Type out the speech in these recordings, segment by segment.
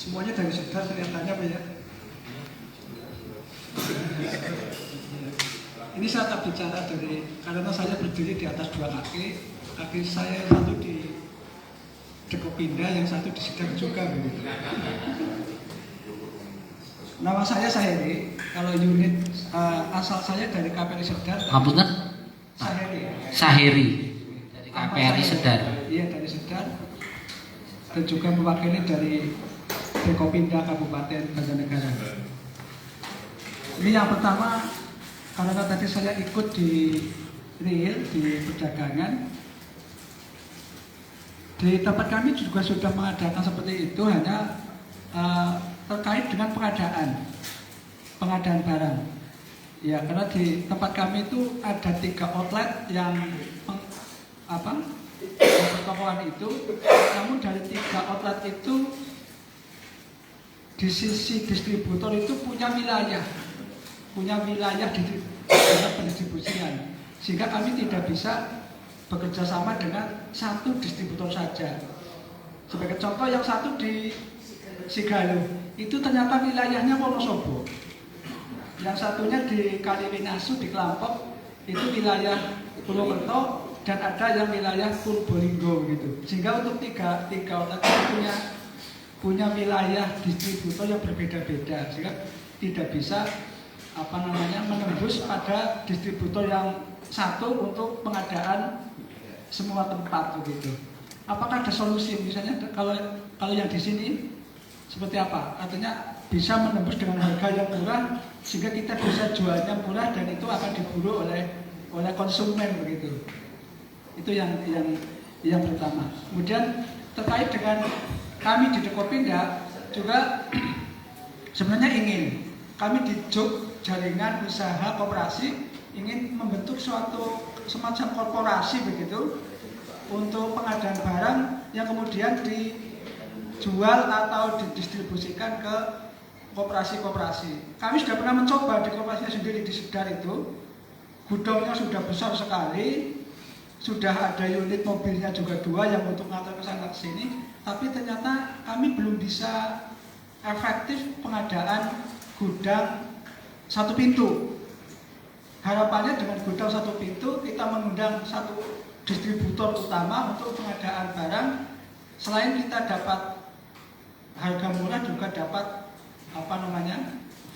Semuanya dari Sedar kelihatannya Pak ya. Ini saya tak bicara karena saya berdiri di atas dua kaki saya satu di Dekopinda, yang satu di Sedar juga begitu. Nama saya Saheri, kalau unit asal saya dari KPRI Sedar. Ngapunten? Saheri dari KPRI Sedar. Iya, dari Sedar. Dan juga mewakili dari Dekopinda Kabupaten Banjarnegara. Ini yang pertama, karena tadi saya ikut di real, di perdagangan. Di tempat kami juga sudah mengadakan seperti itu, hanya terkait dengan pengadaan barang. Ya, karena di tempat kami itu ada 3 outlet yang pertokoan itu, namun dari 3 outlet itu di sisi distributor itu punya wilayah di pendistribusian, sehingga kami tidak bisa bekerja sama dengan satu distributor saja. Sebagai contoh, yang satu di Sigaluh itu ternyata wilayahnya Wonosobo, yang satunya di Kaliwinasu di Klampok itu wilayah Purwokerto, dan ada yang wilayah Purbolinggo gitu. Sehingga untuk tiga outlet punya wilayah distributor yang berbeda-beda, sehingga tidak bisa menembus pada distributor yang satu untuk pengadaan semua tempat begitu. Apakah ada solusi misalnya kalau yang di sini seperti apa? Artinya bisa menembus dengan harga yang murah sehingga kita bisa jualnya murah dan itu akan diburu oleh konsumen begitu. Itu yang pertama. Kemudian terkait dengan kami di Dekopinda juga sebenarnya ingin kami di JOK, Jaringan Usaha Koperasi, ingin membentuk suatu semacam korporasi begitu untuk pengadaan barang yang kemudian dijual atau didistribusikan ke koperasi-koperasi. Kami sudah pernah mencoba di koperasinya sendiri di Sedar itu, gudangnya sudah besar sekali, sudah ada unit mobilnya juga 2 yang untuk ngantar ke sana ke sini, tapi ternyata kami belum bisa efektif pengadaan gudang satu pintu. Harapannya dengan gudang satu pintu kita mengundang satu distributor utama untuk pengadaan barang. Selain kita dapat harga murah, juga dapat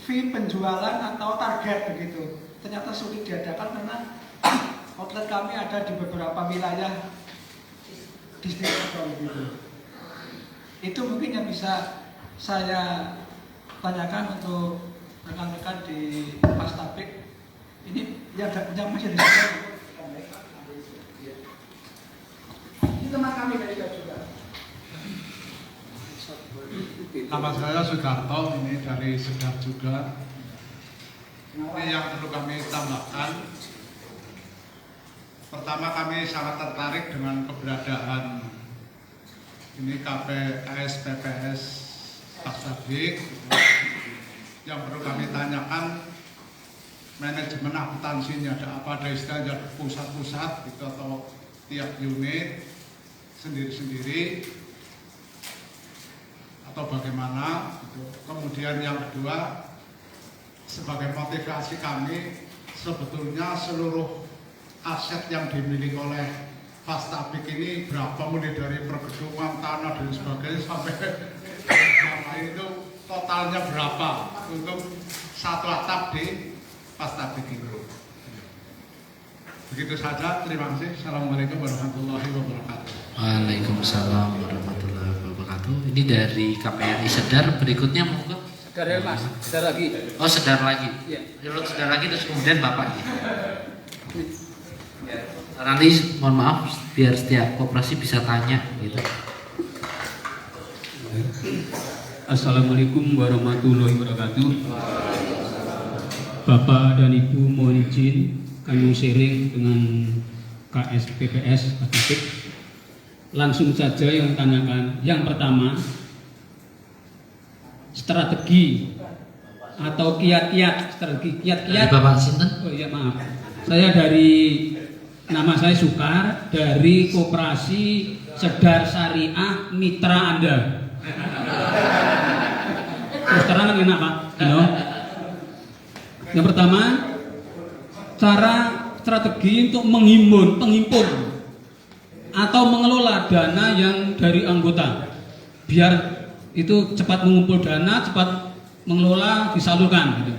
fee penjualan atau target begitu. Ternyata sulit diadakan karena outlet kami ada di beberapa wilayah distributor gitu. Itu mungkin yang bisa saya tanyakan untuk rekan-rekan di Pastabik. Ini yang masih di sana. Ini teman kami dari juga. Nama saya Sudarto, ini dari Sedar juga. Ini yang perlu kami tambahkan. Pertama, kami sangat tertarik dengan keberadaan ini KPS PPS Pastabik. Yang perlu kami tanyakan, manajemen akuntansinya ada apa, ada istilahnya pusat-pusat gitu, atau tiap unit sendiri-sendiri atau bagaimana gitu. Kemudian yang kedua, sebagai motivasi kami, sebetulnya seluruh aset yang dimiliki oleh Pastabik ini berapa, mulai dari pergeduman, tanah dan sebagainya sampai itu totalnya berapa untuk satu atap di Pastabik ini. Begitu saja, terima kasih. Assalamualaikum warahmatullahi wabarakatuh. Waalaikumsalam warahmatullahi wabarakatuh. Ini dari KPRI Sedar. Berikutnya monggo. Sedar ya Mas, Sedar lagi. Oh, Sedar lagi. Iya. Sedar lagi terus kemudian Bapak. Nanti mohon maaf biar setiap koperasi bisa tanya gitu. Assalamualaikum warahmatullahi wabarakatuh. Bapak dan Ibu mohon izin kami sharing dengan KSPPS Pastabik. Langsung saja yang tanyakan. Yang pertama, strategi atau kiat-kiat, strategi kiat-kiat. Bapak sinten? Oh iya maaf. Nama saya Sukar dari Koperasi Sedar Syariah Mitra Anda. Terus terang kan enak Pak. Yang pertama, cara strategi untuk penghimpun atau mengelola dana yang dari anggota, biar itu cepat mengumpul dana, cepat mengelola, disalurkan gitu.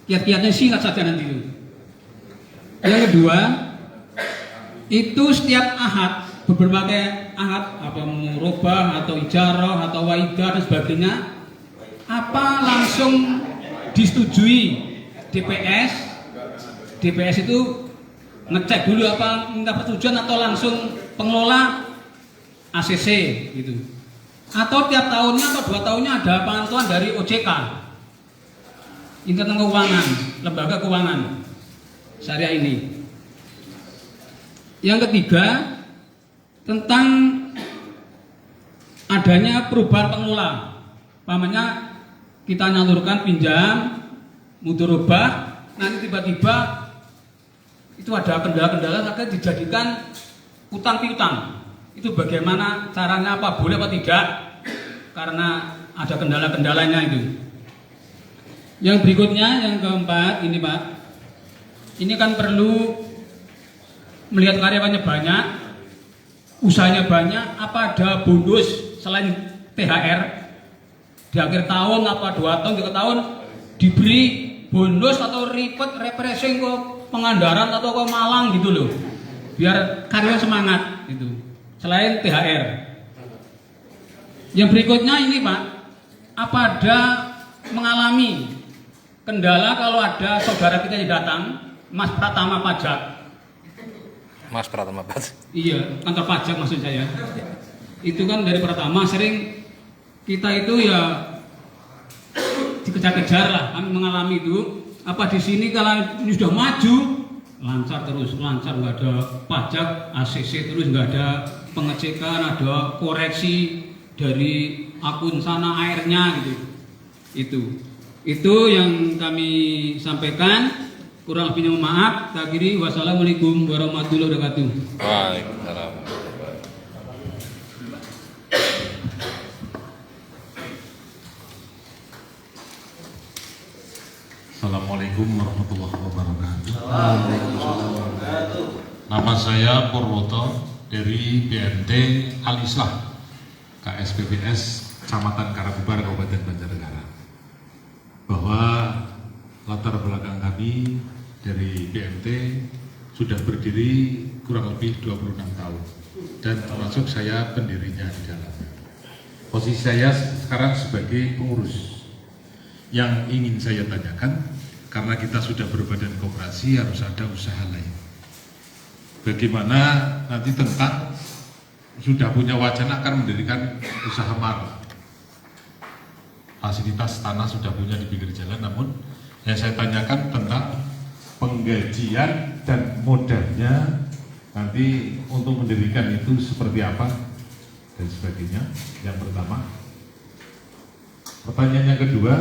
Kiat-kiatnya singkat saja nanti itu. Yang kedua, itu setiap ahad, berbagai ahad, apa murabah atau ijarah atau waidah dan sebagainya, apa langsung disetujui DPS itu ngecek dulu apa minta persetujuan atau langsung pengelola ACC gitu. Atau tiap tahunnya atau 2 tahunnya ada pantauan dari OJK, Internal Keuangan, Lembaga Keuangan Syariah ini. Yang ketiga, tentang adanya perubahan pengelola. Pamannya kita nyalurkan pinjam, mudharabah, nanti tiba-tiba itu ada kendala-kendala akan dijadikan utang piutang. Itu bagaimana caranya, apa boleh apa tidak? Karena ada kendala-kendalanya itu. Yang berikutnya, yang keempat ini Pak, ini kan perlu melihat karyawannya banyak, usahanya banyak, apa ada bonus selain THR di akhir tahun apa 2 tahun 3 tahun diberi bonus atau refreshing ke Pangandaran atau ke Malang gitu loh, biar karyawan semangat gitu selain THR. Yang berikutnya ini Pak, apa ada mengalami kendala kalau ada saudara kita yang datang, Mas Pratama Pajak. Mas Pratama Pajak. Iya, kantor pajak maksud saya. Itu kan dari Pratama sering kita itu ya dikejar-kejar lah, kami mengalami itu. Apa di sini kalau ini sudah maju lancar terus, lancar, nggak ada pajak, ACC terus, nggak ada pengecekan, ada koreksi dari akun sana airnya gitu. Itu yang kami sampaikan. Kurang lebihnya maaf. Akhiri, wassalamualaikum warahmatullahi wabarakatuh. Waalaikumsalam. Assalamualaikum warahmatullahi wabarakatuh. Nama saya Purwoto dari BMT Al-Islah KSPPS Kecamatan Karangkobar Kabupaten Banjarnegara. Bahwa latar belakang kami dari BMT sudah berdiri kurang lebih 26 tahun dan termasuk saya pendirinya di dalamnya. Posisi saya sekarang sebagai pengurus. Yang ingin saya tanyakan, karena kita sudah berbadan koperasi harus ada usaha lain. Bagaimana nanti tentang sudah punya wacana akan mendirikan usaha marah. Fasilitas tanah sudah punya di pinggir jalan, namun yang saya tanyakan tentang penggajian dan modalnya nanti untuk mendirikan itu seperti apa dan sebagainya. Yang pertama. Pertanyaan yang kedua,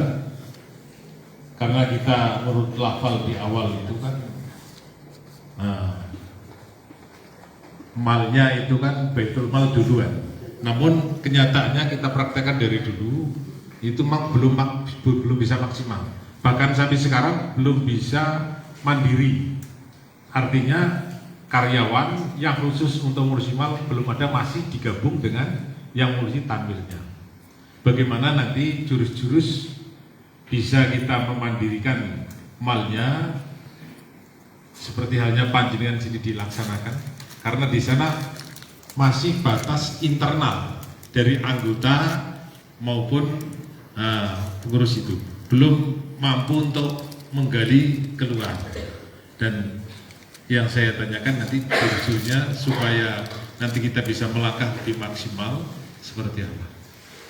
karena kita menurut lafal di awal itu kan malnya itu kan baitul mal duluan. Namun kenyataannya kita praktekkan dari dulu itu belum bisa maksimal. Bahkan sampai sekarang belum bisa mandiri. Artinya karyawan yang khusus untuk ngurusi mal belum ada, masih digabung dengan yang ngurusi tanwilnya. Bagaimana nanti jurus-jurus bisa kita memandirikan malnya seperti halnya panjenengan sini dilaksanakan, karena di sana masih batas internal dari anggota maupun pengurus itu belum mampu untuk menggali keluar. Dan yang saya tanyakan nanti jurusnya supaya nanti kita bisa melangkah lebih maksimal seperti apa.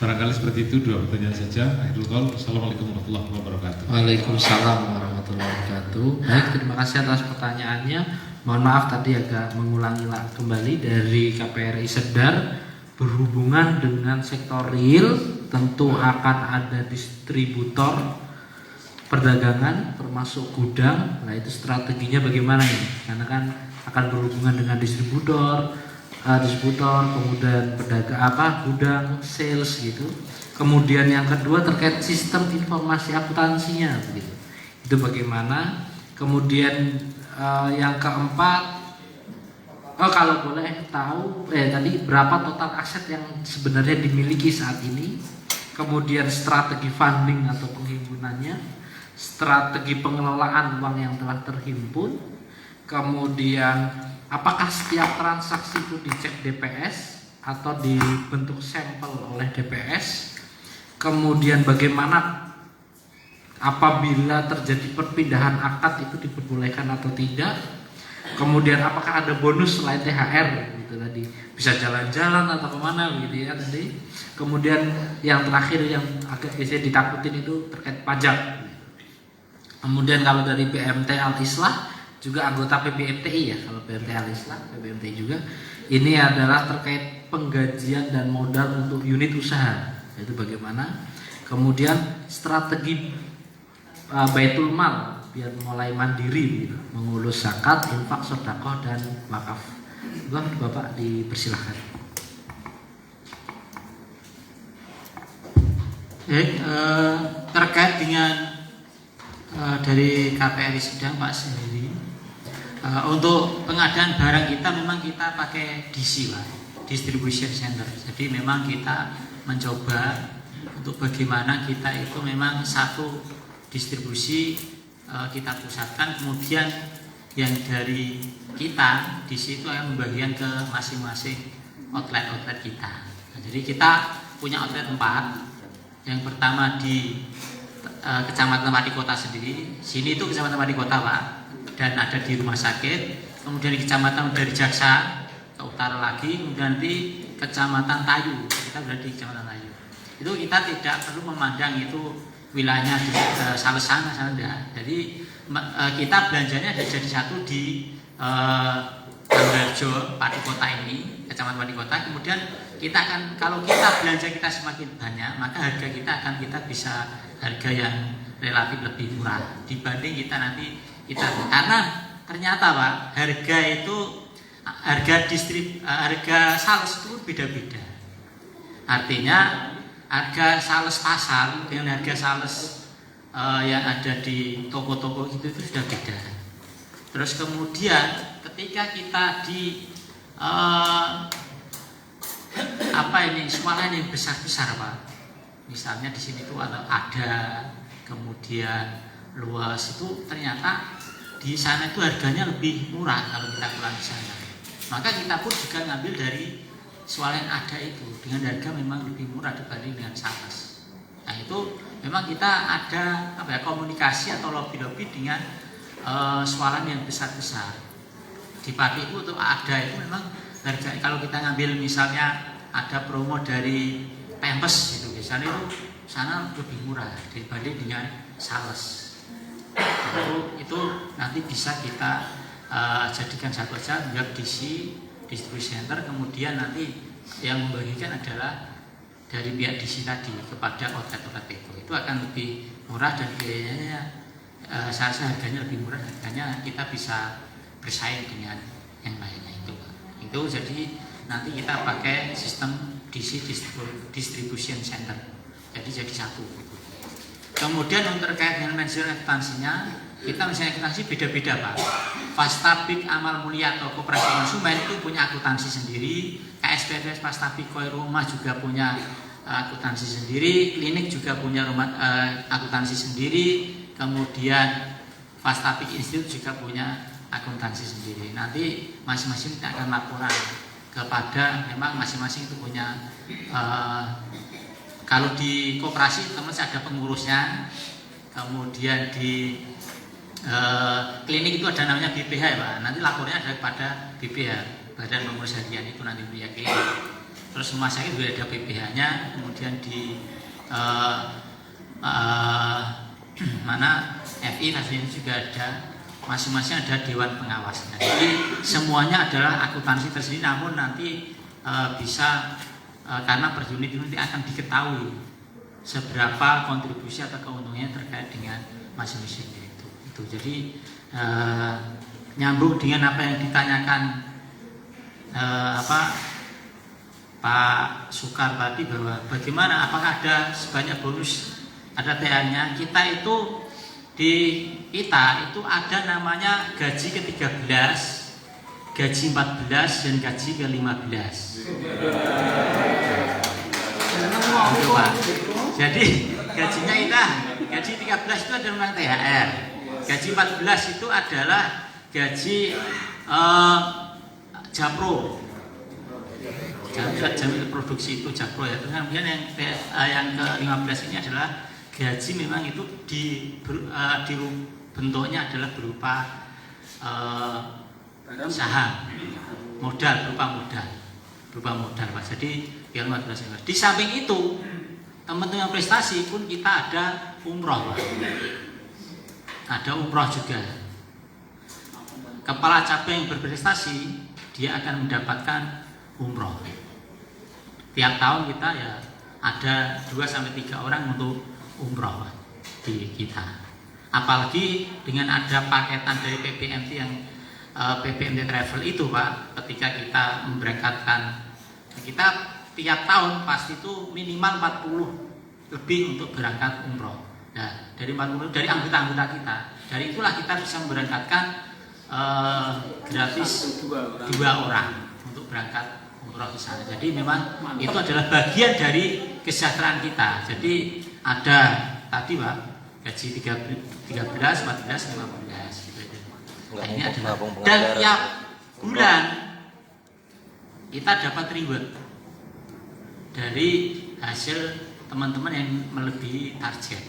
Barangkali seperti itu, 2 pertanyaan saja. Akhirul qaul, assalamualaikum warahmatullahi wabarakatuh. Waalaikumsalam warahmatullahi wabarakatuh. Baik, terima kasih atas pertanyaannya. Mohon maaf tadi agak mengulangi kembali dari KPRI Sedar. Berhubungan dengan sektor real, tentu akan ada distributor perdagangan termasuk gudang. Nah, itu strateginya bagaimana ini? Karena kan akan berhubungan dengan distributor, distributor, kemudian pedagang gudang, sales gitu. Kemudian yang kedua terkait sistem informasi akuntansinya begitu. Itu bagaimana? Kemudian yang keempat, kalau boleh tahu tadi berapa total aset yang sebenarnya dimiliki saat ini. Kemudian strategi funding atau penghimpunannya, strategi pengelolaan uang yang telah terhimpun. Kemudian apakah setiap transaksi itu dicek DPS atau dibentuk sampel oleh DPS? Kemudian bagaimana apabila terjadi perpindahan akad itu diperbolehkan atau tidak? Kemudian apakah ada bonus selain THR gitu tadi? Bisa jalan-jalan atau kemana gitu ya tadi. Kemudian yang terakhir yang agak biasanya ditakutin itu terkait pajak. Kemudian kalau dari PMT Al-Islah juga anggota PBMTI ya, kalau PMT Al-Islah, PBMTI juga. Ini adalah terkait penggajian dan modal untuk unit usaha. Itu bagaimana? Kemudian strategi Baitul Mal biar mulai mandiri gitu, mengurus zakat, infak, sedekah dan wakaf. Bapak dipersilahkan. Terkait dengan dari KPRI Sedang Pak sendiri, untuk pengadaan barang kita memang kita pakai DC Pak, Distribution Center. Jadi memang kita mencoba untuk bagaimana kita itu memang satu distribusi kita pusatkan, kemudian yang dari kita di situ akan membagikan ke masing-masing outlet kita. Nah, jadi kita punya outlet 4. Yang pertama di Kecamatan Padikota sendiri. Sini itu Kecamatan Padikota Pak, dan ada di rumah sakit. Kemudian di Kecamatan dari Jaksa ke utara lagi, kemudian di Kecamatan Tayu. Kita berada di Kecamatan Tayu. Itu kita tidak perlu memandang itu wilayahnya di Sales sana enggak. Jadi kita belanjanya ada jadi satu di Anggarjo Padikota ini, Kecamatan Padikota. Kemudian kita akan, kalau kita belanja kita semakin banyak, maka harga kita akan bisa harga yang relatif lebih murah dibanding kita nanti karena ternyata Pak, harga itu harga sales itu beda-beda. Artinya harga sales pasar dengan harga sales yang ada di toko-toko itu sudah beda. Terus kemudian ketika kita di swalayan yang besar-besar Pak, misalnya di sini tuh ada kemudian luas, itu ternyata di sana itu harganya lebih murah kalau kita pulang di sana. Maka kita pun juga ngambil dari swalayan ada itu dengan harga memang lebih murah dibanding dengan sales. Nah itu memang kita ada komunikasi atau lobby dengan swalayan yang besar-besar. Di pagi itu untuk ada itu memang harga, kalau kita ngambil misalnya ada promo dari Pampers itu biasanya itu sana lebih murah dibanding dengan sales. Itu nanti bisa kita jadikan satu aja biar DC Distribution Center, kemudian nanti yang membagikan adalah dari pihak DC tadi kepada outlet-outlet itu akan lebih murah dan biayanya saya rasa harganya lebih murah, harganya kita bisa bersaing dengan yang lainnya itu. Itu jadi nanti kita pakai sistem DC Distribution Center, jadi satu gitu. Kemudian untuk terkait dengan manajemen akuntansinya, kita misalnya akuntansi beda-beda Pak. Fastabik Amal Mulia atau Koperasi Konsumen itu punya akuntansi sendiri, KSPFS Fastabik Koi Rumah juga punya akuntansi sendiri, klinik juga punya akuntansi sendiri, kemudian Fastabik Institute juga punya akuntansi sendiri. Nanti masing-masing kita akan laporan kepada, memang masing-masing itu punya kalau di koperasi teman saya ada pengurusnya, kemudian di klinik itu ada namanya BPH ya Pak. Nanti lapornya ada kepada BPH, Badan Pengurus Harian itu nanti punya klinik. Terus rumah sakit juga ada BPH-nya, kemudian di mana FI tadi juga ada, masing-masing ada dewan pengawasnya. Jadi semuanya adalah akuntansi tersendiri, namun nanti bisa karena per unit itu nanti akan diketahui seberapa kontribusi atau keuntungannya terkait dengan masing-masing itu. Jadi nyambung dengan apa yang ditanyakan Pak Sukar tadi bahwa bagaimana apakah ada sebanyak bonus, ada THR-nya. Kita itu ada namanya gaji ke-13, gaji 14 dan gaji ke-15. Jadi gajinya gaji 13 itu adalah THR. Gaji 14 itu adalah gaji Japro. Jam produksi itu Japro ya. Kemudian yang ke-15 ini adalah gaji memang itu di bentuknya adalah berupa saham, modal, berupa modal Pak. Jadi yang 15. Di samping itu teman-teman prestasi pun kita ada umroh Pak. Ada umroh juga. Kepala cabang yang berprestasi dia akan mendapatkan umroh. Tiap tahun kita ya ada 2-3 orang untuk umroh di kita. Apalagi dengan ada paketan dari PPMT yang PPMT Travel itu Pak, ketika kita memberangkatkan, kita tiap tahun pasti itu minimal 40 lebih untuk berangkat umroh. Nah, dari 40 dari anggota-anggota kita, dari itulah kita bisa memberangkatkan gratis 2 orang untuk berangkat umroh di sana. Jadi memang itu adalah bagian dari kesejahteraan kita. Jadi ada tadi Pak gaji 13, 14, 15 gitu. Nah, ini adalah dan tiap bulan kita dapat reward dari hasil teman-teman yang melebihi target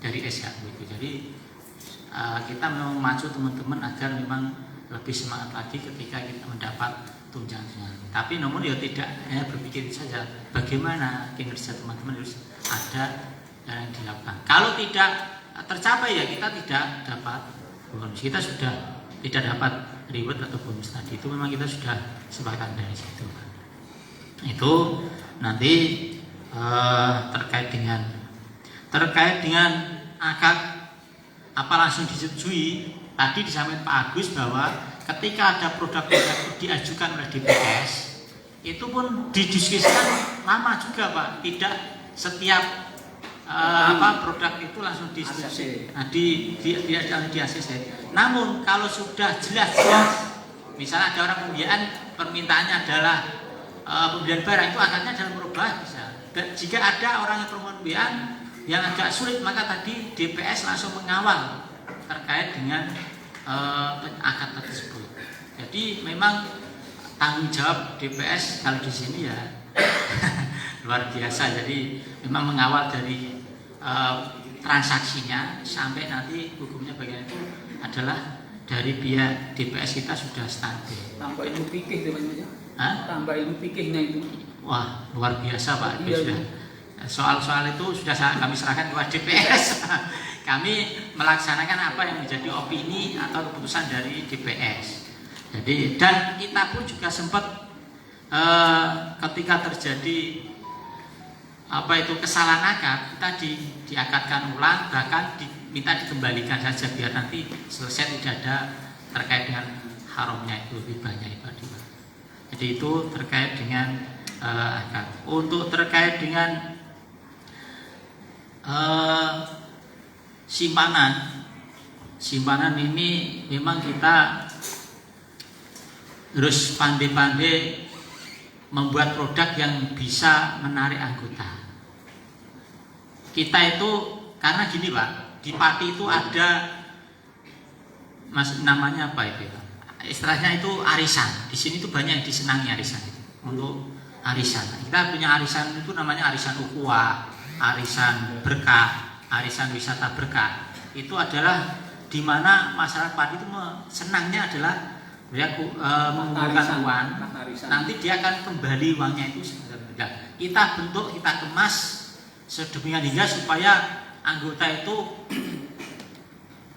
dari SHU itu. Jadi kita memang memacu teman-teman agar memang lebih semangat lagi ketika kita mendapat tunjangan. Tapi namun ya tidak hanya berpikir saja bagaimana kinerja teman-teman harus ada yang dilakukan. Kalau tidak tercapai ya kita tidak dapat bonus. Kita sudah tidak dapat reward atau bonus tadi. Itu memang kita sudah sepakat dari situ. Itu nanti terkait dengan akad apa langsung disetujui. Tadi disampaikan Pak Agus bahwa ketika ada produk-produk itu diajukan oleh DPS, itu pun didiskusikan lama juga Pak. Tidak setiap produk itu langsung disetujui, di ACC. Namun kalau sudah jelas-jelas, misalnya ada orang pembiayaan permintaannya adalah pembelian barang, itu akadnya adalah merubah bisa. Dan jika ada orang yang permohonan pembiayaan yang agak sulit, maka tadi DPS langsung mengawal terkait dengan akad tersebut. Jadi memang tanggung jawab DPS kalau di sini ya luar biasa. Jadi memang mengawal dari transaksinya sampai nanti hukumnya bagian itu adalah dari pihak DPS kita sudah stabil. Tambah ilmu fikih namanya. Tambah ilmu fikihnya itu. Wah, luar biasa Pak. Sudah soal-soal itu sudah kami serahkan kepada DPS. Kami melaksanakan apa yang menjadi opini atau keputusan dari DPS. Jadi dan kita pun juga sempat ketika terjadi kesalahan akad, kita diakadkan ulang, bahkan diminta dikembalikan saja biar nanti selesai, tidak ada terkait dengan haramnya itu ribanya itu. Jadi itu terkait dengan akad. Untuk terkait dengan simpanan ini memang kita harus pandai-pandai membuat produk yang bisa menarik anggota. Kita itu karena gini Pak, di Pati itu ada namanya apa itu Pak? Istilahnya itu arisan. Di sini tuh banyak yang disenangi arisan itu. Untuk arisan, kita punya arisan itu namanya arisan ukhuwah, arisan berkah, arisan wisata berkah. Itu adalah di mana masyarakat Pati itu senangnya adalah mengumpulkan uang, nanti dia akan kembali uangnya itu sebenarnya. Kita bentuk, kita kemas sedemikian hingga supaya anggota itu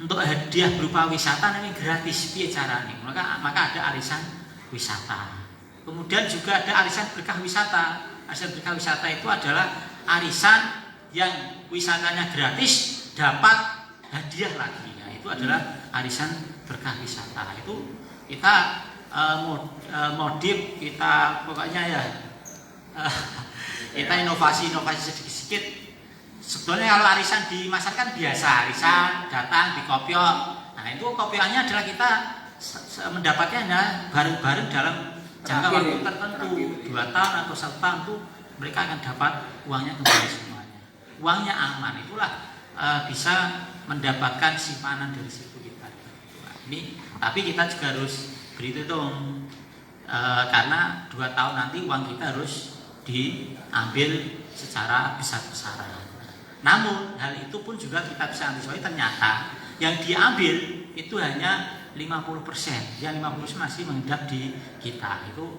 untuk hadiah berupa wisata ini gratis piye carane. Maka ada arisan wisata. Kemudian juga ada arisan berkah wisata. Arisan berkah wisata itu adalah arisan yang wisatanya gratis dapat hadiah lagi. Itu adalah arisan berkah wisata. Itu kita modif, kita pokoknya ya kita inovasi sedikit-sedikit. Sebetulnya kalau arisan di masyarakat kan biasa, arisan datang di kopiok. Nah itu kopiokannya adalah kita mendapatkannya bareng-bareng dalam jangka waktu tertentu, 2 tahun atau 1 tahun itu mereka akan dapat uangnya kembali semuanya. Uangnya aman, itulah bisa mendapatkan simpanan dari situ kita. Ini, tapi kita juga harus berhitung karena 2 tahun nanti uang kita harus diambil secara besar-besaran. Namun hal itu pun juga kita bisa antisipasi, ternyata yang diambil itu hanya 50%, yang 50% masih mengendap di kita. Itu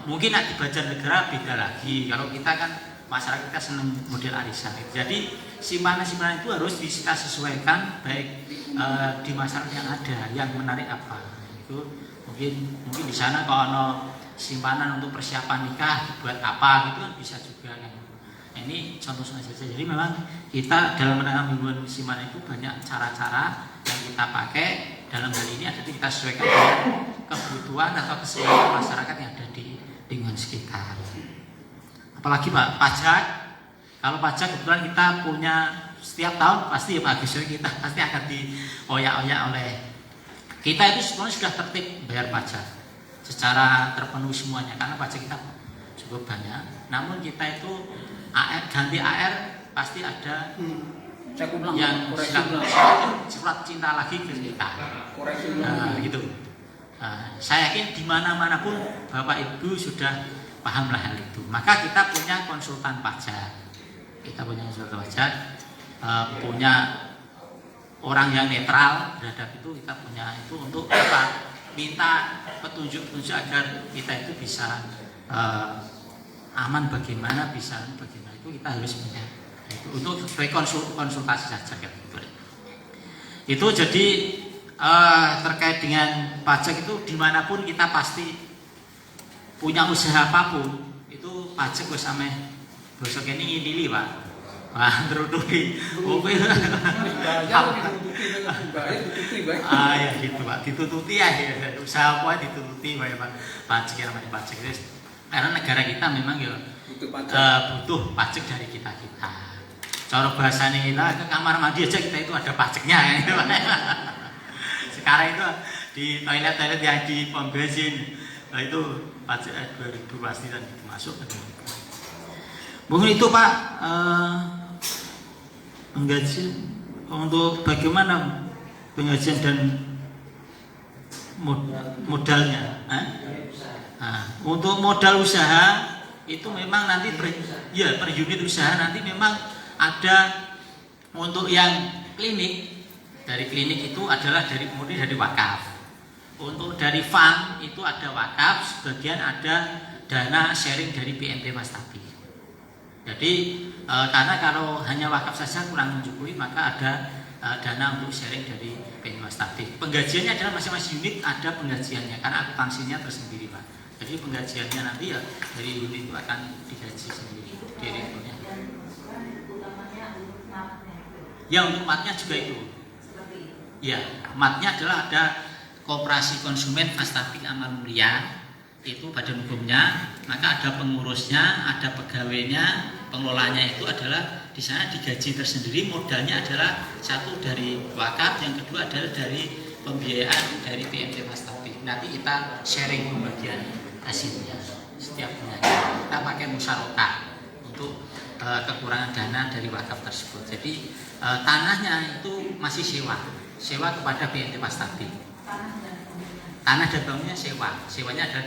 mungkin di Banjarnegara beda lagi. Kalau kita kan masyarakat kita senang model arisan. Jadi simpanan-simpanan itu harus kita sesuaikan baik di masyarakat yang ada, yang menarik apa. Itu mungkin di sana kalau ada simpanan untuk persiapan nikah buat apa gitu kan bisa juga kan. Ini contoh saja. Jadi memang kita dalam menangani hubungan simpanan itu banyak cara-cara yang kita pakai. Dalam hal ini ada kita sesuaikan dengan kebutuhan atau kesehatan masyarakat yang ada di lingkungan sekitar. Apalagi Pak, pajak. Kalau pajak kebetulan kita punya setiap tahun pasti ya Pak Agus, kita pasti akan dioyak-oyak oleh kita. Itu sebenarnya sudah tertib bayar pajak secara terpenuhi semuanya karena pajak kita cukup banyak. Namun kita itu ganti AR pasti ada yang surat cinta lagi ke kita. Gitu. Saya yakin di mana-mana pun Bapak Ibu sudah pahamlah hal itu. Maka kita punya konsultan pajak. Punya orang yang netral terhadap itu, kita punya itu untuk apa? Minta petunjuk-petunjuk agar kita itu bisa aman bagaimana itu kita harus punya. Itu untuk sebagai konsultasi saja gitu. Itu jadi terkait dengan pajak itu dimanapun kita pasti punya usaha apapun itu pajak gue sama bosok ini pilih Pak. Wah terututi. Ya gitu Pak, ditututi ya usaha apa ditututi Pak pajak yang namanya pajak itu karena negara kita memang ya butuh pajak dari kita. Cara bahasanya kita ke kamar mandi aja kita itu ada pajaknya gitu. Sekarang itu di toilet yang di pom bensin itu pajak 2000 pasti dan itu masuk. Mungkin itu Pak penggajian untuk bagaimana penggajian dan modalnya. Untuk modal usaha itu memang nanti per unit usaha nanti memang ada untuk yang klinik. Dari klinik itu adalah murni dari wakaf. Untuk dari fund itu ada wakaf, sebagian ada dana sharing dari PMP Mastapi. Jadi karena kalau hanya wakaf saja kurang mencukupi, maka ada dana untuk sharing dari PMP Mastapi. Penggajiannya adalah masing-masing unit ada penggajiannya karena akuntansinya tersendiri Pak. Jadi penggajiannya nanti ya dari unit itu akan digaji sendiri direkturnya. Ya untuk matnya juga itu. Ya, matnya adalah ada Koperasi Konsumen Mastapi Amal Mulia, itu badan hukumnya, maka ada pengurusnya, ada pegawainya, pengelolanya itu adalah di sana digaji tersendiri. Modalnya adalah satu dari wakaf, yang kedua adalah dari pembiayaan dari PMP Mastapi. Nanti kita sharing pembagian hasilnya setiap bulan. Kita pakai musyarakah untuk kekurangan dana dari wakaf tersebut. Jadi tanahnya itu masih sewa kepada PMP Mastapi. Tanah dan bangunnya sewanya ada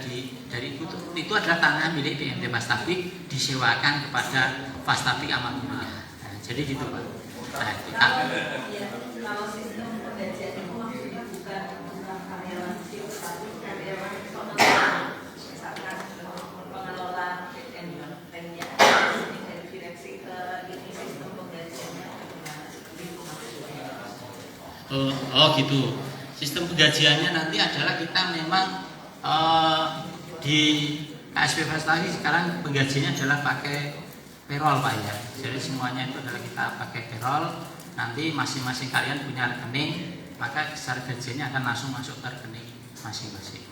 dari itu adalah tanah milik PMP Mastapi disewakan kepada Mastapi Amal Mulia. Jadi gitu Pak. Nah, kalau sistem penggajian itu maksudnya bukan tentang karyawan sipil, tapi karyawan misalkan pengelola PMP-nya dari direksi ke ini sistem penggajiannya gimana? Oh gitu. Sistem penggajiannya nanti adalah kita memang di KSP Mastapi sekarang penggajiannya adalah pakai payroll Pak ya. Jadi semuanya itu adalah kita pakai payroll. Nanti masing-masing kalian punya rekening, maka secara gajiannya akan langsung masuk ke rekening masing-masing.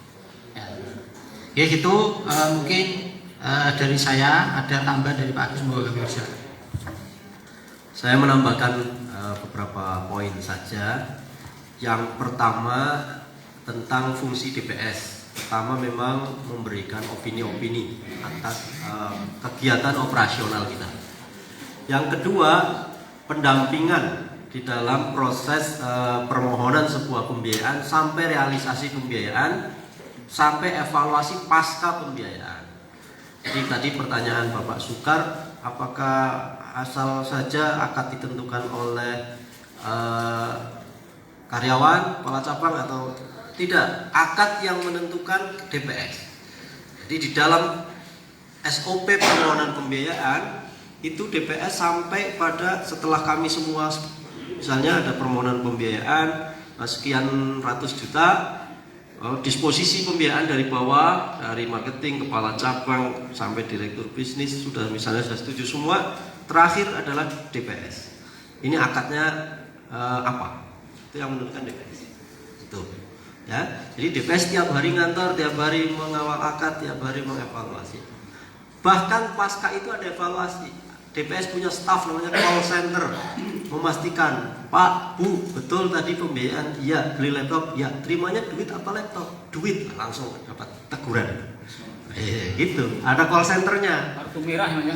Ya gitu, mungkin dari saya ada tambah dari Pak Agus, monggo kami persilakan. Saya menambahkan beberapa poin saja. Yang pertama tentang fungsi DPS. Pertama memang memberikan opini-opini atas kegiatan operasional kita. Yang kedua, pendampingan di dalam proses permohonan sebuah pembiayaan sampai realisasi pembiayaan, sampai evaluasi pasca pembiayaan. Jadi tadi pertanyaan Bapak Sukar, apakah asal saja akad ditentukan oleh karyawan, kepala cabang atau tidak? Akad yang menentukan DPS. Jadi di dalam SOP permohonan pembiayaan itu DPS sampai pada setelah kami semua, misalnya ada permohonan pembiayaan sekian ratus juta, disposisi pembiayaan dari bawah, dari marketing, kepala cabang sampai direktur bisnis sudah setuju semua. Terakhir adalah DPS. Ini akadnya apa? Itu yang menentukan DPS. Itu. Ya. Jadi DPS tiap hari ngantor, tiap hari mengawal akad, tiap hari mengevaluasi. Bahkan pasca itu ada evaluasi. DPS punya staff namanya call center, memastikan, Pak, Bu, betul tadi pembiayaan, iya, beli laptop, ya, terimanya duit apa laptop? Duit, langsung dapat teguran. Gitu, ada call centernya. Kartu merah namanya.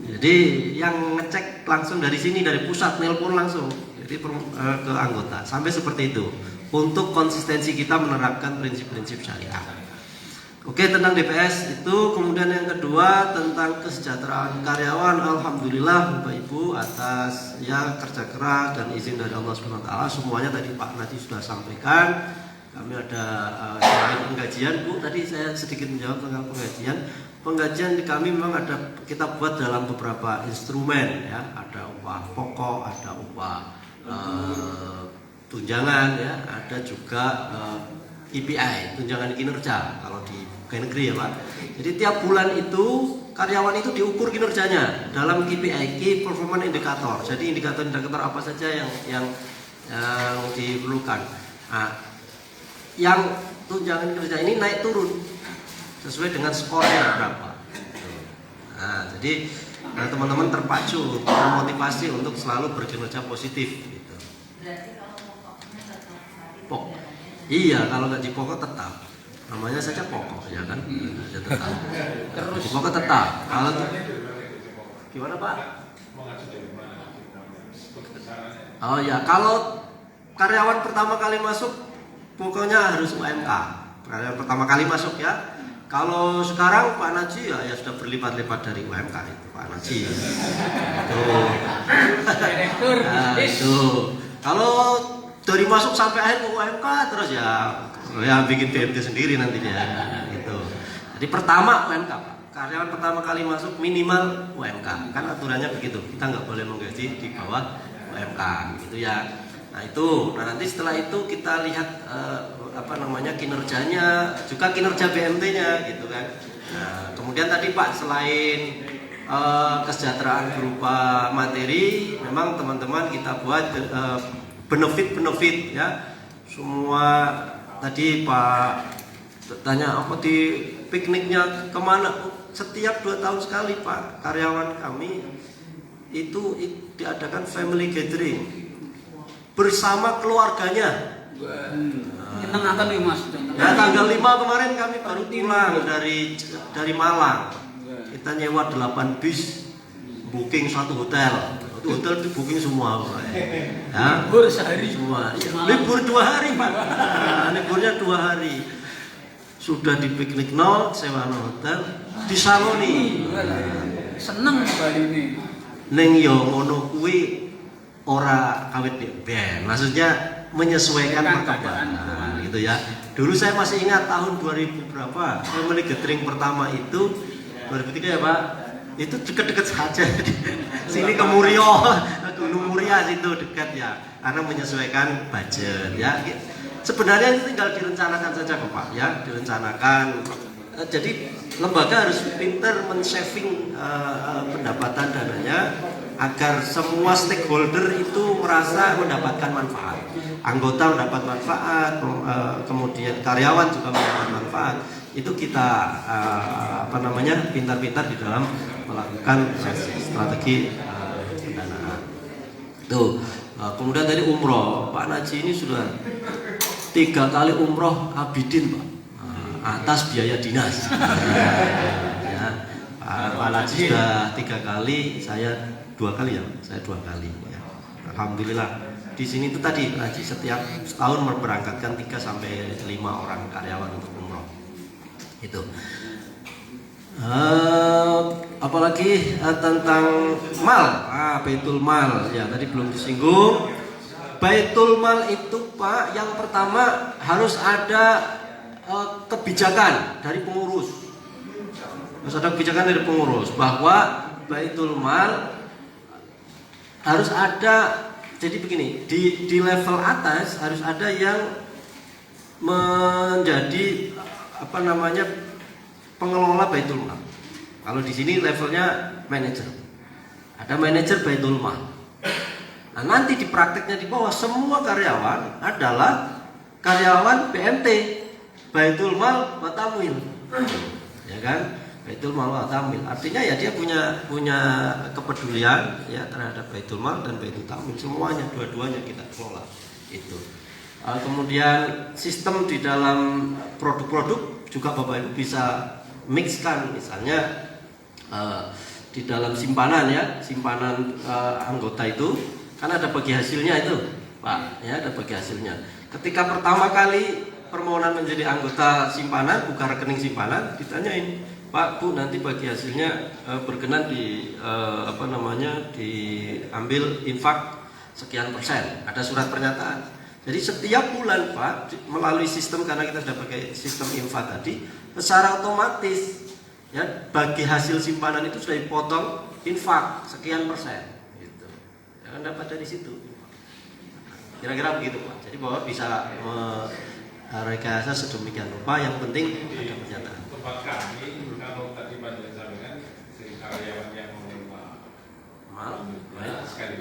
Jadi yang ngecek langsung dari sini, dari pusat, nelpon langsung, jadi ke anggota, sampai seperti itu. Untuk konsistensi kita menerapkan prinsip-prinsip syariah. Oke, tentang DPS itu. Kemudian yang kedua tentang kesejahteraan karyawan. Alhamdulillah Bapak Ibu atas ya kerja keras dan izin dari Allah SWT, semuanya tadi Pak Najib sudah sampaikan. Kami ada selain penggajian, Bu, tadi saya sedikit menjawab tentang penggajian. Penggajian di kami memang ada, kita buat dalam beberapa instrumen ya. Ada upah pokok, ada upah tunjangan ya, ada juga KPI, tunjangan kinerja kalau di pegawai negeri ya Pak. Jadi tiap bulan itu karyawan itu diukur kinerjanya dalam KPI, Key Performance Indicator. Jadi indikator-indikator apa saja yang diperlukan. Nah, yang tunjangan kinerja ini naik turun sesuai dengan skornya berapa. Nah, jadi teman-teman terpacu, termotivasi untuk selalu berkinerja positif. Gitu. Berarti kalau pokoknya tetap pokok. Iya, kalau gaji pokok tetap. Namanya saja pokok, ya kan? Ya tetap. Gaji pokok tetap. Kalau gimana Pak? Oh ya, kalau karyawan pertama kali masuk, pokoknya harus UMK. Karyawan pertama kali masuk ya. Kalau sekarang Pak Naji ya sudah berlipat-lipat dari UMK itu Pak Naji. Nah, itu. Kalau dari masuk sampai akhir ke UMK terus ya bikin BMT sendiri nantinya gitu. Jadi pertama UMK Pak. Karyawan pertama kali masuk minimal UMK. Kan aturannya begitu. Kita nggak boleh menggaji di bawah UMK gitu ya. Nah itu. Nah nanti setelah itu kita lihat kinerjanya, juga kinerja BMT-nya gitu kan. Nah, kemudian tadi Pak selain kesejahteraan berupa materi, memang teman-teman kita buat benefit ya. Semua tadi Pak tanya apa di pikniknya kemana? Setiap 2 tahun sekali Pak, karyawan kami itu diadakan family gathering bersama keluarganya. Kenangatan nih Mas. Ya tanggal 5 kemarin kami baru pulang dari Malang. Kita nyewa 8 bis, booking 1 hotel. Hotel di booking semua Pak. Ya, Libur sehari semua. Libur 2 hari Pak. Liburnya 2 hari. Sudah di piknik nol, sewa hotel, disaloni. Seneng Bali ini. Neng yo ngono kuwi ora kawit ben. Maksudnya menyesuaikan perkembangan gitu ya. Dulu saya masih ingat tahun 2000 berapa, family gathering pertama itu 2003 ya Pak. Itu dekat-dekat saja. Sini ke Murio, Gunung Muria situ dekat ya. Karena menyesuaikan budget ya. Sebenarnya itu tinggal direncanakan saja kok Pak ya, direncanakan. Jadi lembaga harus pintar men-saving pendapatan dananya agar semua stakeholder itu merasa mendapatkan manfaat. Anggota mendapat manfaat, kemudian karyawan juga mendapat manfaat. Itu kita pintar-pintar di dalam melakukan strategi pendanaan. Tuh, kemudian tadi umroh, Pak Naji ini sudah 3 kali umroh Abidin, Pak, atas biaya dinas. Ya, Pak Naji sudah 3 kali, saya 2 kali ya, saya 2 kali. Ya. Alhamdulillah. Di sini itu tadi Pak Naji setiap tahun memberangkatkan 3 sampai 5 orang karyawan untuk umroh. Itu. Apalagi tentang mal, Baitul Mal ya tadi belum disinggung. Baitul Mal itu Pak, yang pertama harus ada kebijakan dari pengurus. Harus ada kebijakan dari pengurus bahwa Baitul Mal harus ada. Jadi begini, di level atas harus ada yang menjadi pengelola Baitul Mal. Kalau di sini levelnya manajer. Ada manajer Baitul Mal. Nah, nanti di prakteknya di bawah semua karyawan adalah karyawan BMT, Baitul Mal wa Tamwil. Ya kan? Baitul Mal wa Tamwil. Artinya ya dia punya kepedulian ya terhadap Baitul Mal dan Baitul Tamwil, semuanya dua-duanya kita kelola. Itu. Kemudian sistem di dalam produk-produk juga Bapak Ibu bisa mixkan, misalnya di dalam simpanan ya, simpanan anggota itu kan ada bagi hasilnya itu Pak ya, ada bagi hasilnya. Ketika pertama kali permohonan menjadi anggota simpanan, buka rekening simpanan, ditanyain, Pak Bu nanti bagi hasilnya berkenan diambil infak sekian persen, ada surat pernyataan. Jadi setiap bulan Pak melalui sistem, karena kita sudah pakai sistem infak tadi, secara otomatis ya bagi hasil simpanan itu sudah dipotong infak sekian persen gitu. Jangan dapat dari situ. Kira-kira begitu Pak. Jadi Bapak bisa merekayasa sedemikian rupa, yang penting ada pernyataan. Tempat kami kalau tadi Pak sampaikan karyawan yang menerima mal, sekali